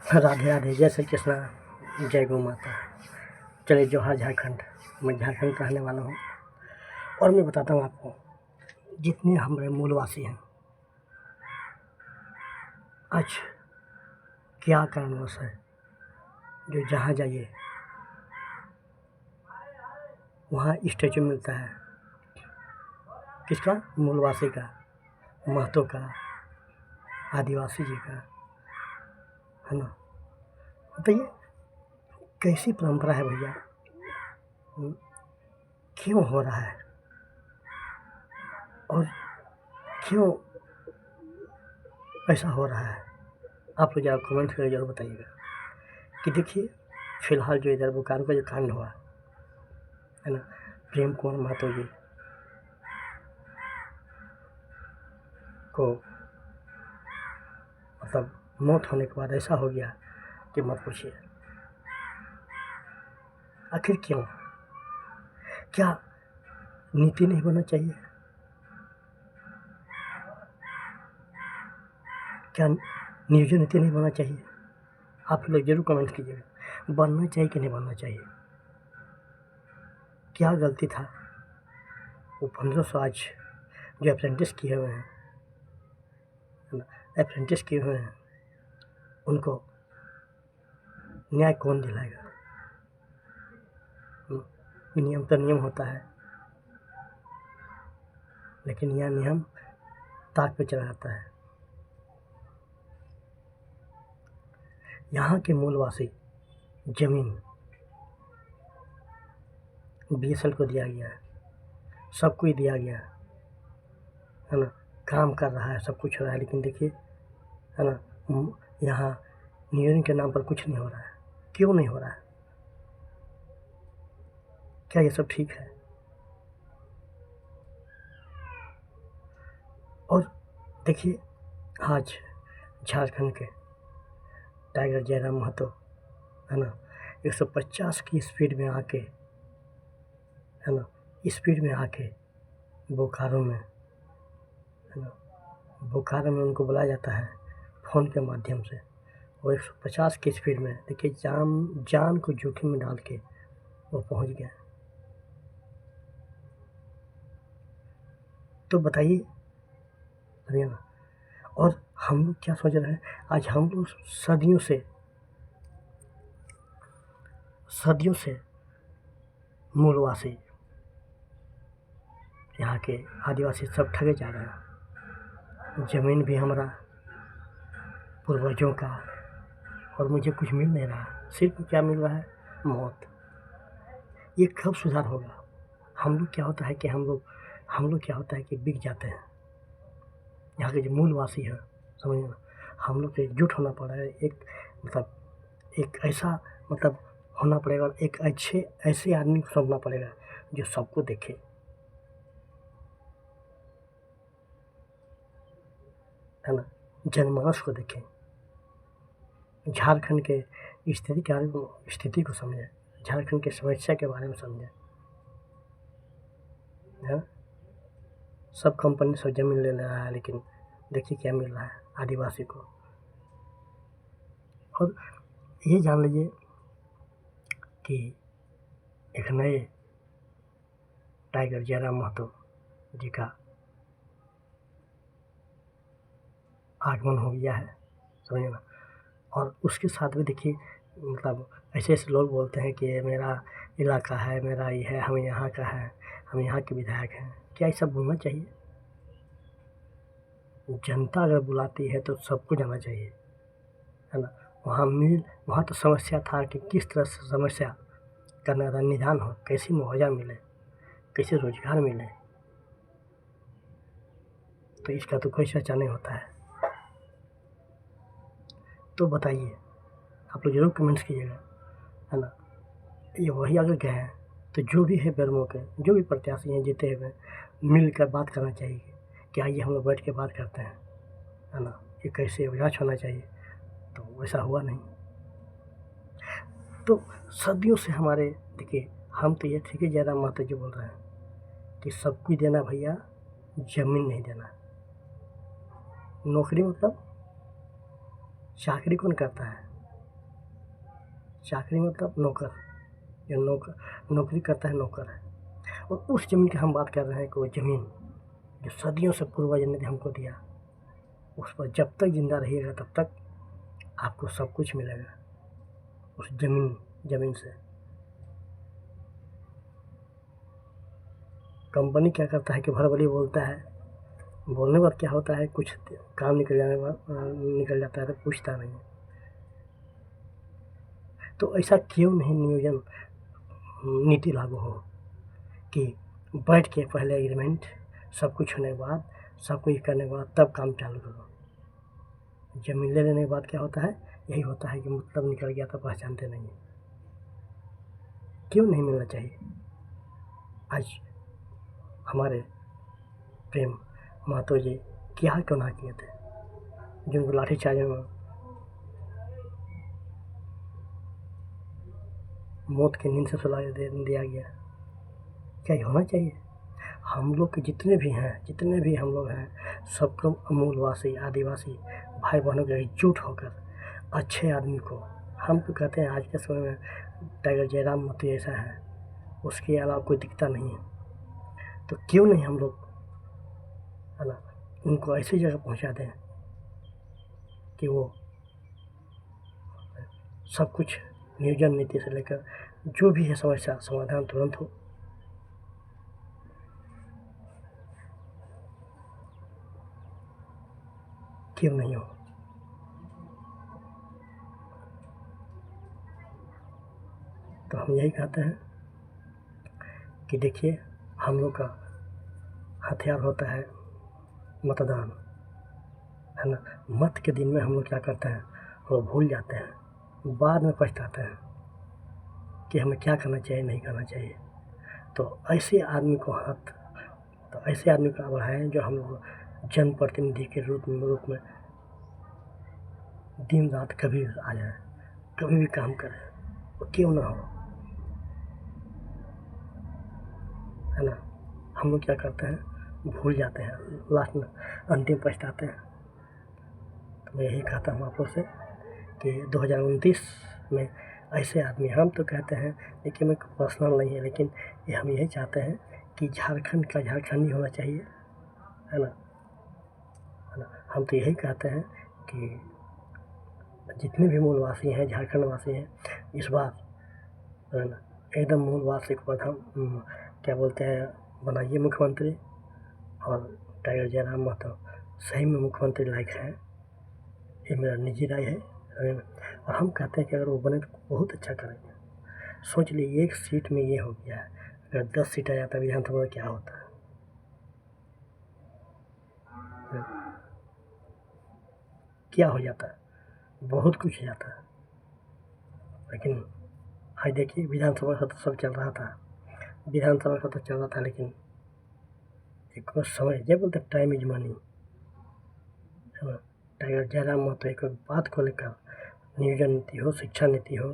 राधे राधे, जय श्री कृष्णा, जय गौ माता। चलिए, जोहार झारखंड। मैं झारखंड का रहने वाला हूँ और मैं बताता हूँ आपको, जितने हमारे मूलवासी हैं आज क्या कारणवश है जो जहाँ जाइए वहाँ स्टैचू मिलता है। किसका? मूलवासी का, महतो का, आदिवासी जी का, है ना। बताइए कैसी परंपरा है भैया, क्यों हो रहा है और क्यों ऐसा हो रहा है? आप लोग ज़रा कमेंट करके जरूर बताइएगा। कि देखिए, फिलहाल जो इधर बोकारो का जो कांड हुआ है ना, प्रेम कुमार महतो जी को मतलब मौत होने के बाद ऐसा हो गया कि मत पूछिए। आखिर क्यों? क्या नीति नहीं बनना चाहिए? क्या नियोजन नीति नहीं बनना चाहिए? आप लोग जरूर कमेंट कीजिएगा, बनना चाहिए कि नहीं बनना चाहिए। क्या गलती था वो 1500 आज जो अप्रेंटिस किए हुए हैं, अप्रेंटिस किए हुए हैं, उनको न्याय कौन दिलाएगा? नियम तो नियम होता है, लेकिन यह नियम ताक पे चला जाता है। यहाँ के मूलवासी जमीन BSL को दिया गया है, सबको ही दिया गया है ना, काम कर रहा है, सब कुछ हो रहा है, लेकिन देखिए है ना, यहाँ नियोजन के नाम पर कुछ नहीं हो रहा है। क्यों नहीं हो रहा है? क्या ये सब ठीक है? और देखिए, आज झारखंड के टाइगर जयराम महतो है ना 150 की स्पीड में आके, है ना, स्पीड में आके बोकारो में, है ना, बोकारो में उनको बुलाया जाता है फ़ोन के माध्यम से। वो 150 की स्पीड में, देखिए, जान को जोखिम में डाल के वो पहुंच गया। तो बताइए ना, और हम लोग क्या सोच रहे हैं? आज हम लोग सदियों से मूलवासी, यहाँ के आदिवासी सब ठगे जा रहे हैं। ज़मीन भी हमारा पूर्वजों का, और मुझे कुछ मिल नहीं रहा, सिर्फ क्या मिल रहा है? मौत। ये कब सुधार होगा? हम लोग क्या होता है कि बिक जाते हैं। यहाँ के जो मूलवासी है, समझिए ना, हम लोग को एकजुट होना पड़ा है। एक ऐसा होना पड़ेगा, और एक ऐसे आदमी को समझना पड़ेगा जो सबको देखे, है ना, जनमानस को देखे, झारखंड के स्थिति को समझे, झारखंड की समस्या के बारे में समझे। सब कंपनी सब जमीन ले रहा है, लेकिन देखिए क्या मिल रहा है आदिवासी को। और ये जान लीजिए कि एक नए टाइगर जयराम महतो जी का आगमन हो गया है, समझिए ना। और उसके साथ भी देखिए, ऐसे ऐसे लोग बोलते हैं कि ये मेरा इलाका है, मेरा ये है, हम यहाँ का है, हम यहाँ के विधायक हैं। क्या ये सब बोलना चाहिए? जनता अगर बुलाती है तो सबको जाना चाहिए, है ना। वहाँ तो समस्या था कि किस तरह से समस्या का निदान हो, कैसी मुआवजा मिले, कैसे रोजगार मिले। तो इसका तो कोई चर्चा नहीं होता है। तो बताइए, आप लोग जरूर कमेंट्स कीजिएगा, है ना। ये वही अगर गए हैं तो जो भी है बेरमो के, जो भी प्रत्याशी हैं जीते हुए, मिलकर बात करना चाहिए कि आइए हम लोग बैठ के बात करते हैं, है ना, ये कैसे विकास होना चाहिए। तो वैसा हुआ नहीं। तो सदियों से हमारे, देखिए, हम तो ये ठीक है, जयराम महतो जी बोल रहे हैं कि सबको देना भैया, जमीन नहीं देना। नौकरी चाकरी कौन करता है? चाकरी मतलब नौकर, जो नौकरी करता है नौकर है। और उस ज़मीन की हम बात कर रहे हैं कि वो ज़मीन जो सदियों से पूर्वज ने हमको दिया, उस पर जब तक ज़िंदा रहिएगा तब तक आपको सब कुछ मिलेगा उस ज़मीन से। कंपनी क्या करता है कि भरभली बोलता है, बोलने के बाद क्या होता है, कुछ काम निकल जाता है तो पूछता नहीं। तो ऐसा क्यों नहीं नियोजन नीति लागू हो कि बैठ के पहले एग्रीमेंट, सब कुछ होने के बाद, सब कुछ करने के बाद तब काम चालू करो। जमीन ले लेने के बाद क्या होता है, यही होता है कि मतलब निकल गया तो पहचानते नहीं है। क्यों नहीं मिलना चाहिए? आज हमारे प्रेम महतो जी क्या क्यों ना किए थे, जिनको लाठीचार्ज में मौत की नींद से सुला दिया गया? क्या ये होना चाहिए? हम लोग के जितने भी हम लोग हैं, सबको मूलवासी आदिवासी भाई बहनों के एकजुट होकर अच्छे आदमी को, हम तो कहते हैं आज के समय में टाइगर जयराम महतो ऐसा है, उसके अलावा कोई दिखता नहीं है। तो क्यों नहीं हम लोग, है ना, उनको ऐसी जगह पहुंचा दें कि वो सब कुछ नियोजन नीति से लेकर जो भी है समस्या समाधान तुरंत हो। क्यों नहीं हो? तो हम यही कहते हैं कि देखिए, हम लोग का हथियार होता है मतदान, है ना। मत के दिन में हम लोग क्या करते हैं, वो भूल जाते हैं, बाद में पछताते हैं कि हमें क्या करना चाहिए, नहीं करना चाहिए। तो ऐसे आदमी को बढ़ाएं जो हम लोग जनप्रतिनिधि के रूप में दिन रात कभी आ जाए, कभी भी काम करें, वो क्यों ना हो, है ना। हम लोग क्या करते हैं, भूल जाते हैं, लास्ट में अंतिम पछताते हैं। तो मैं यही कहता हूँ आप लोग से कि 2029 में ऐसे आदमी, हम तो कहते हैं, लेकिन मैं पर्सनल नहीं है, लेकिन हम यही चाहते हैं कि झारखंड का झारखंडी होना चाहिए, है ना। हम तो यही कहते हैं कि जितने भी मूलवासी हैं, झारखंड वासी हैं, इस बार, है ना, एकदम मूलवासी को क्या बोलते हैं, बनाइए मुख्यमंत्री। और टाइगर जयराम महतो सही में मुख्यमंत्री लायक है, ये मेरा निजी राय है। और हम कहते हैं कि अगर वो बने तो बहुत अच्छा करेंगे। सोच लीजिए, एक सीट में ये हो गया है, अगर 10 सीट आ जाता विधानसभा में क्या होता है? क्या हो जाता है? बहुत कुछ हो जाता है। लेकिन आज देखिए, विधानसभा का तो सब चल रहा था, लेकिन एक समय, जब बोलते टाइम इज मनी, है ना। टाइगर जयराम महतो एक बात को लेकर, नियोजन नीति हो, शिक्षा नीति हो,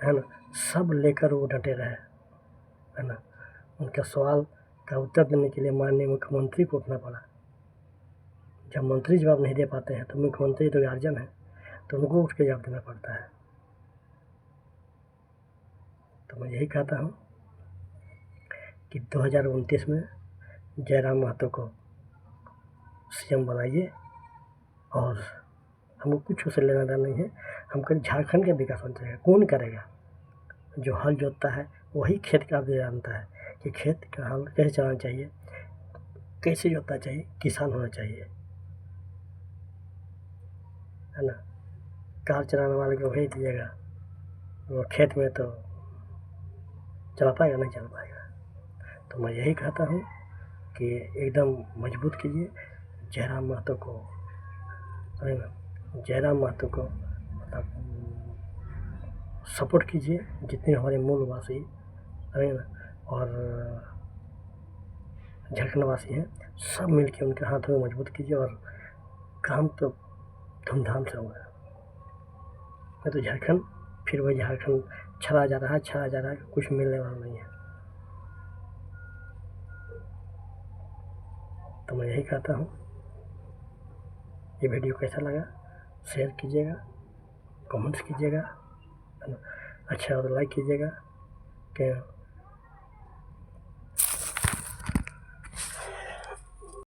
है ना, सब लेकर वो डटे रहे, है ना। उनका सवाल का उत्तर देने के लिए माननीय मुख्यमंत्री को उठना पड़ा। जब मंत्री जवाब नहीं दे पाते हैं तो मुख्यमंत्री तो गार्जियन है, तो उनको उठ के जवाब देना पड़ता है। तो मैं यही कहता हूँ कि 2029 में जयराम महतो को सीएम बनाइए, और हमको कुछ उससे लेना देना नहीं है। हम कहीं झारखंड का विकास होना चाहिए। कौन करेगा? जो हल जोतता है वही खेत का भी जानता है कि खेत का हल कैसे चलाना चाहिए, कैसे जोतना चाहिए, किसान होना चाहिए, है ना। कार चलाने वाले को भेज दीजिएगा, वो खेत में तो चला पाएगा? नहीं चल पाएगा। तो मैं यही कहता हूँ कि एकदम मजबूत कीजिए जयराम महतो को, है ना। जयराम महतो को मतलब सपोर्ट कीजिए, जितने हमारे मूलवासी, है ना, और झारखंड वासी हैं, सब मिलके उनके हाथों में मजबूत कीजिए, और काम तो धूमधाम से होगा। मैं तो झारखंड, फिर वही झारखंड छला जा रहा है, कुछ मिलने वाला नहीं है। तो मैं यही कहता हूँ, ये वीडियो कैसा लगा शेयर कीजिएगा, कमेंट्स कीजिएगा, है ना। अच्छा तो लाइक कीजिएगा कि